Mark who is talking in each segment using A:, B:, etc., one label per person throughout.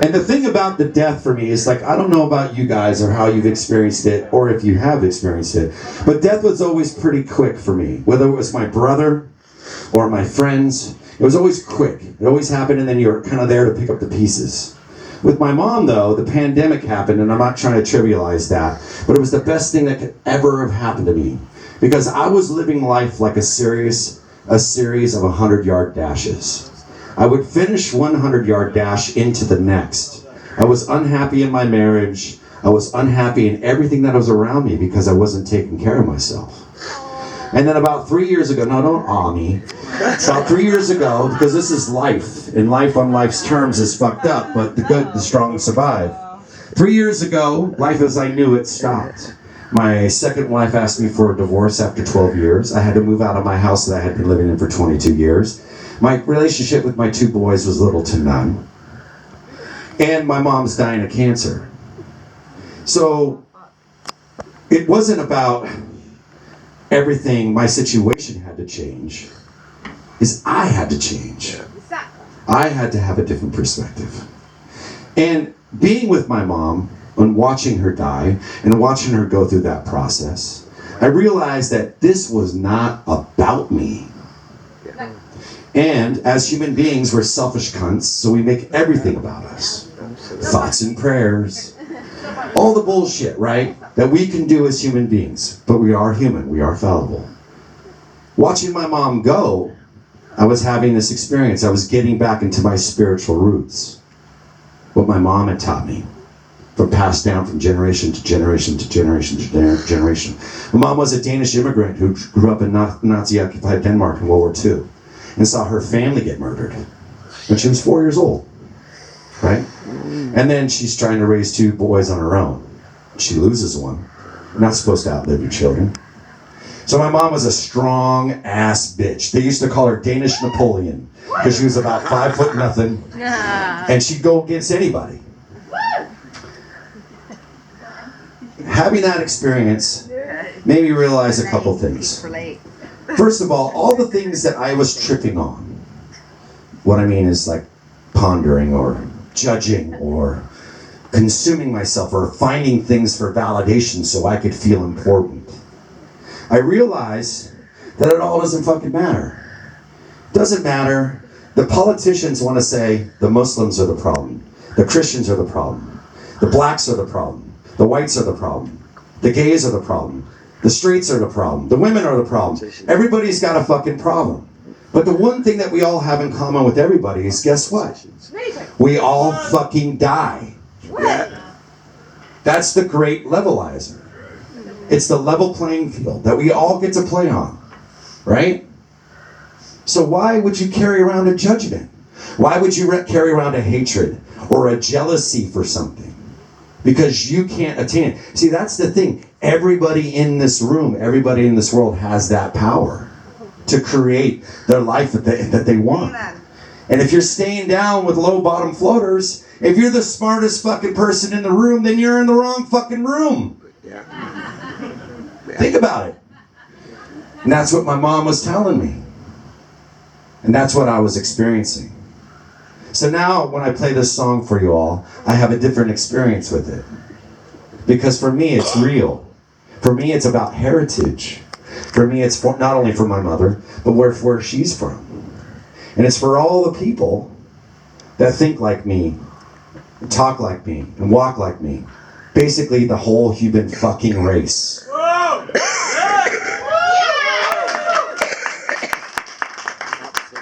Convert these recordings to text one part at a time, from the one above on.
A: And the thing about the death for me is like, I don't know about you guys or how you've experienced it or if you have experienced it, but death was always pretty quick for me. Whether it was my brother or my friends, it was always quick. It always happened and then you were kind of there to pick up the pieces. With my mom though, the pandemic happened and I'm not trying to trivialize that, but it was the best thing that could ever have happened to me. Because I was living life like a series of 100-yard dashes. I would finish 100-yard dash into the next. I was unhappy in my marriage. I was unhappy in everything that was around me because I wasn't taking care of myself. And then about 3 years ago, no, don't awe me. About 3 years ago, because this is life, and life on life's terms is fucked up, but the good, the strong survive. 3 years ago, life as I knew it stopped. My second wife asked me for a divorce after 12 years. I had to move out of my house that I had been living in for 22 years. My relationship with my 2 boys was little to none. And my mom's dying of cancer. So it wasn't about everything, my situation had to change. Is I had to change. I had to have a different perspective. And being with my mom and watching her die and watching her go through that process, I realized that this was not about me. And as human beings, we're selfish cunts, so we make everything about us. Thoughts and prayers. All the bullshit, right? That we can do as human beings. But we are human, we are fallible. Watching my mom go, I was having this experience. I was getting back into my spiritual roots. What my mom had taught me. From passed down from generation to generation to generation to generation. My mom was a Danish immigrant who grew up in Nazi-occupied Denmark in World War II. And saw her family get murdered when she was 4 years old, right? And then she's trying to raise 2 boys on her own. She loses one. You're not supposed to outlive your children. So my mom was a strong ass bitch. They used to call her Danish Napoleon because she was about 5 foot nothing, and she'd go against anybody. Having that experience made me realize a couple things. First of all the things that I was tripping on, what I mean is like pondering or judging or consuming myself or finding things for validation so I could feel important. I realized that it all doesn't fucking matter. It doesn't matter. The politicians want to say the Muslims are the problem. The Christians are the problem. The blacks are the problem. The whites are the problem. The gays are the problem. The straights are the problem. The women are the problem. Everybody's got a fucking problem. But the one thing that we all have in common with everybody is, guess what? We all fucking die. That's the great levelizer. It's the level playing field that we all get to play on. Right? So why would you carry around a judgment? Why would you carry around a hatred or a jealousy for something? Because you can't attain it. See, that's the thing. Everybody in this room, everybody in this world has that power to create their life that they want. And if you're staying down with low bottom floaters, if you're the smartest fucking person in the room, then you're in the wrong fucking room. Think about it. And that's what my mom was telling me. And that's what I was experiencing. So now when I play this song for you all, I have a different experience with it. Because for me, it's real. For me, it's about heritage. For me, it's not only for my mother, but where she's from. And it's for all the people that think like me, talk like me, and walk like me. Basically, the whole human fucking race.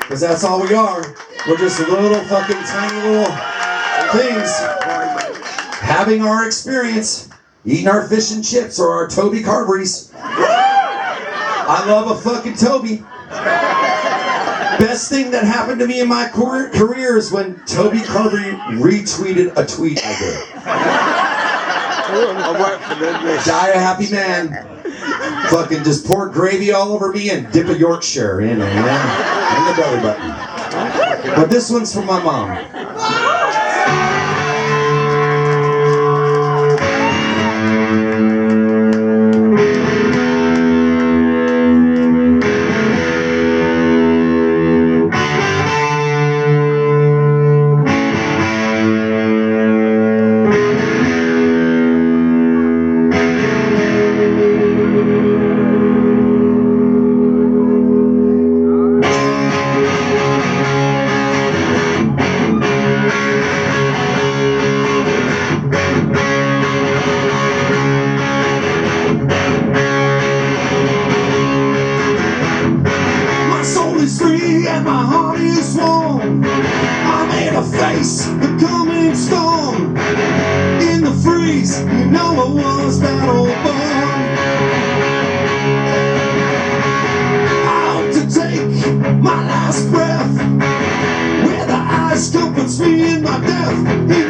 A: Because that's all we are. We're just little fucking tiny little things having our experience, eating our fish and chips or our Toby Carberries. I love a fucking Toby. Best thing that happened to me in my career is when Toby Carberry retweeted a tweet I did. Die a happy man. Fucking just pour gravy all over me and dip a Yorkshire in it, in the belly button. But this one's from my mom.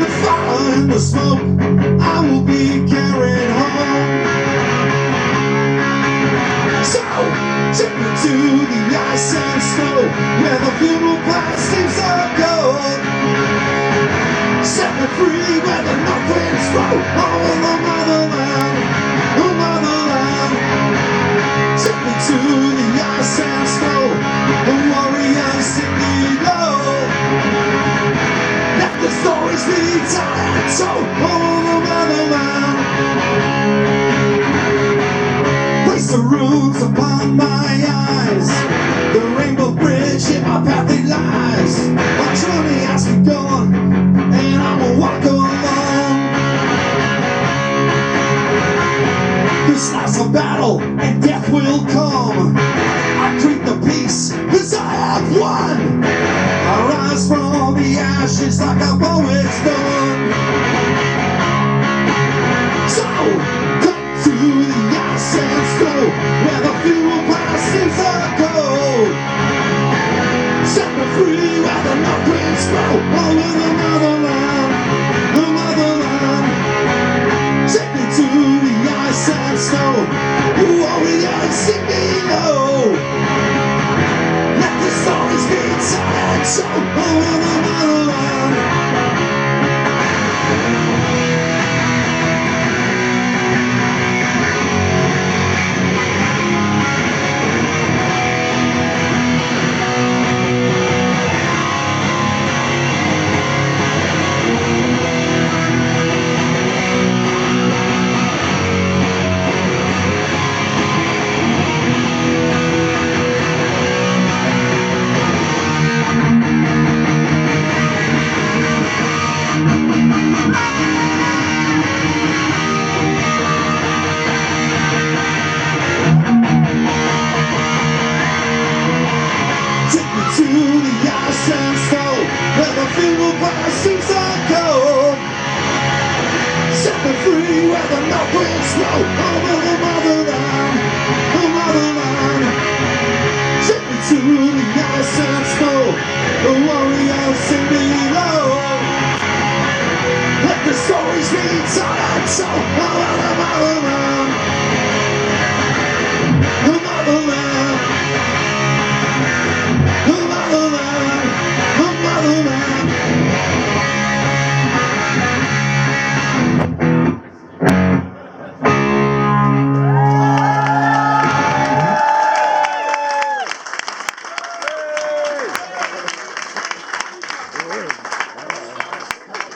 A: the fire and the smoke I will be carried home. So, take me to the ice and snow where the funeral pyre seems so cold. Set me free where the north winds blow over the motherland, oh motherland. Take me to the ice and snow, the warriors in the glow. Let the stories be told and told over the motherland. Place the runes upon my eyes, the rainbow bridge in my path it lies. My journey has begun, and I will walk alone. This life's a battle, and death will come. I greet the peace, cause I have won. I rise from the ashes like I've always done. So, come to the ice and snow where the funeral pyre seems so cold. Set me free where the north winds blow over the motherland, the motherland. Take me to the ice and snow, warriors in below. Let the stories be told and told over the motherland. To the ice and snow where the funeral pyre seems so cold. Set me free where the north winds blow over the motherland, the motherland. Take me to the